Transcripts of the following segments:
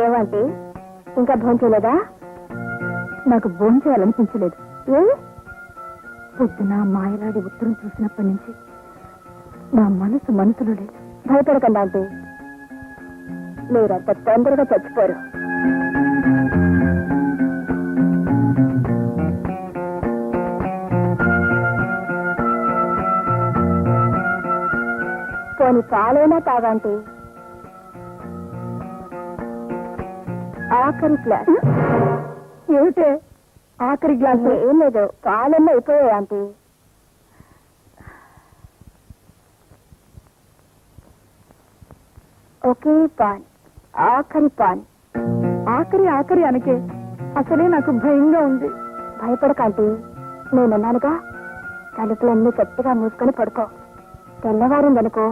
ఏమంటే ఇంకా భోంచేయలేదా? నాకు భోంచేయాలనిపించలేదు. ఏ? పొద్దున మాయలాడి ఉత్తరం చూసినప్పటి నుంచి నా మనసులో లేదు. భయపడకండి అంటే మీరంత తొందరగా చచ్చిపోరు. పోని పాలైనా తాగంటే. ఆఖరి గ్లాస్. ఏమిటే ఆఖరి గ్లాస్? ఏం లేదు, పాలన్నా అయిపోయాయి ఆంటీ. ఒకే పాన్, ఆఖరి పాన్. ఆఖరి అనకే అసలే నాకు భయంగా ఉంది. భయపడకండి, నేనున్నానుగా. తలుపులన్నీ గట్టిగా మూసుకొని పడుకో. తెల్లవారిందనుకో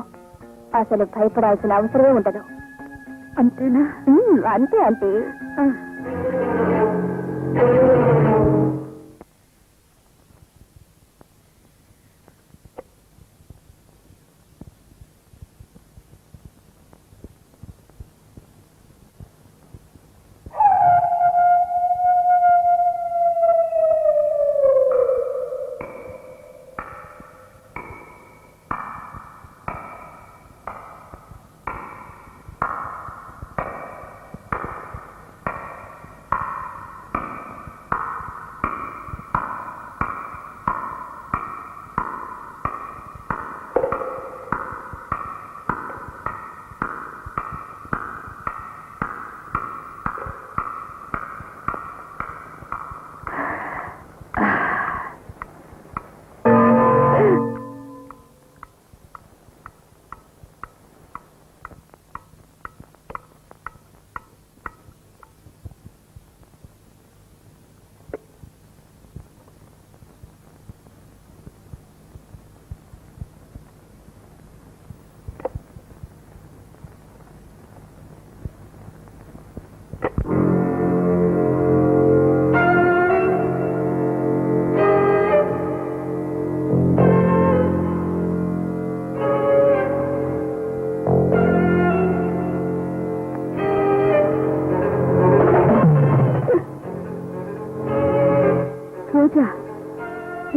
అసలు భయపడాల్సిన అవసరమే ఉండదు. అంతేనా? అంతే అంతే.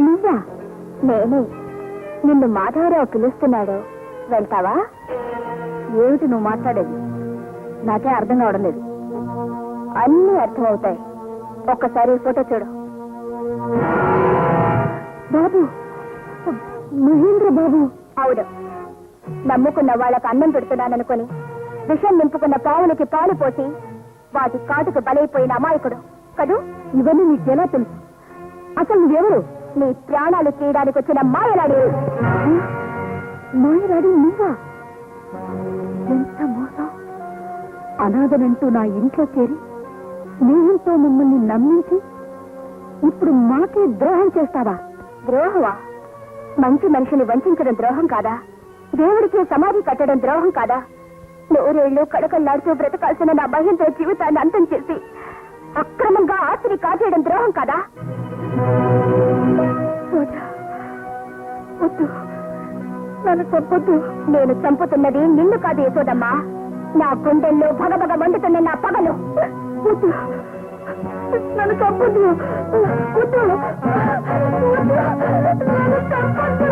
నువ్వా? నేనే. నిన్ను మాధవరావు పిలుస్తున్నాడు, వెళ్తావా? ఏమిటి నువ్వు మాట్లాడేది? నాకే అర్థం కావడం లేదు. అన్నీ అర్థమవుతాయి, ఒక్కసారి ఫోటో చూడు. బాబు, మహేంద్ర బాబు. అవును, నమ్ముకున్న వాళ్ళకు అన్నం పెడుతున్నాననుకొని విషం నింపుకున్న పావులకి పాలు పోసి వాటి కాటుకు బలైపోయిన అమాయకుడు కదూ. ఇవన్నీ నీకెలా తెలుసు? అసలు నువ్వెవరు? నీ ప్రాణాలు తీయడానికి వచ్చిన మాయలాడి. మాయలాడి నువ్వా? ఎంత మోసం! అనాథనంటూ నా ఇంట్లో చేరి స్నేహంతో మమ్మల్ని నమ్మించి ఇప్పుడు మాకే ద్రోహం చేస్తావా? ద్రోహమా? మంచి మనిషిని వంచడం ద్రోహం కాదా? దేవుడికి సమాధి కట్టడం ద్రోహం కాదా? నూరేళ్లు కడకల్లాడుతూ బ్రతకాల్సిన నా భయంతో జీవితాన్ని అంతం చేసి అక్రమంగా ఆస్తిని కాజేయడం ద్రోహం కాదా? వద్దు, నన్ను చంపొద్దు. నేను చంపుతున్నది నిన్ను కాదు యశోదమ్మా, నా గుండెల్లో భగభగ మండుతున్న నా పగలు. వద్దు, నన్ను చంపొద్దు. వద్దు, నన్ను చంపొద్దు.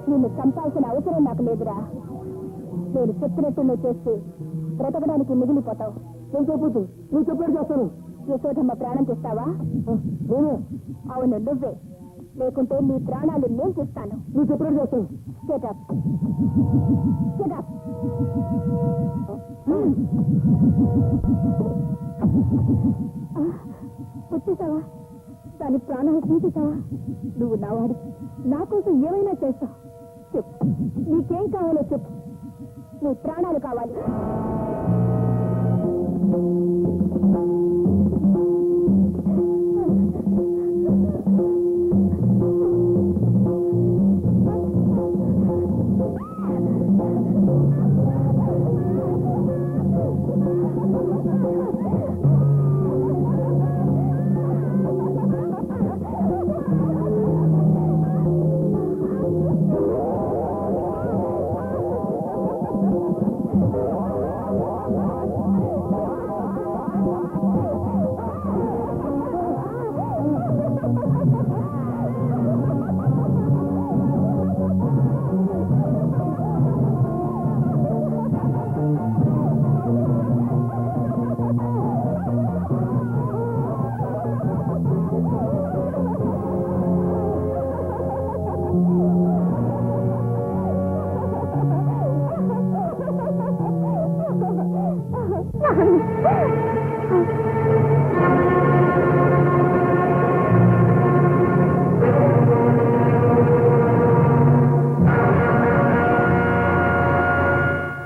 నిన్ను చంపాల్సిన అవసరం నాకు లేదురా. నేను చెప్పినట్టు నువ్వు చేస్తే బ్రతకడానికి మిగిలిపోతావు. నువ్వు చెప్పాడు చేస్తాను. యశోదమ్మ ప్రాణం తీస్తావా? అవును, నువ్వే. లేకుంటే నీ ప్రాణాలు నేను తీస్తాను. నువ్వు చెప్పాడు చేస్తాను. Get up. Get up. వచ్చేసావా? దాని ప్రాణాలు తీసేసావా? నువ్వు నా వాడి, నా కోసం ఏమైనా చేస్తావు. చెప్పు, నీకేం కావాలో చెప్పు. నీ ప్రాణాలు కావాలి.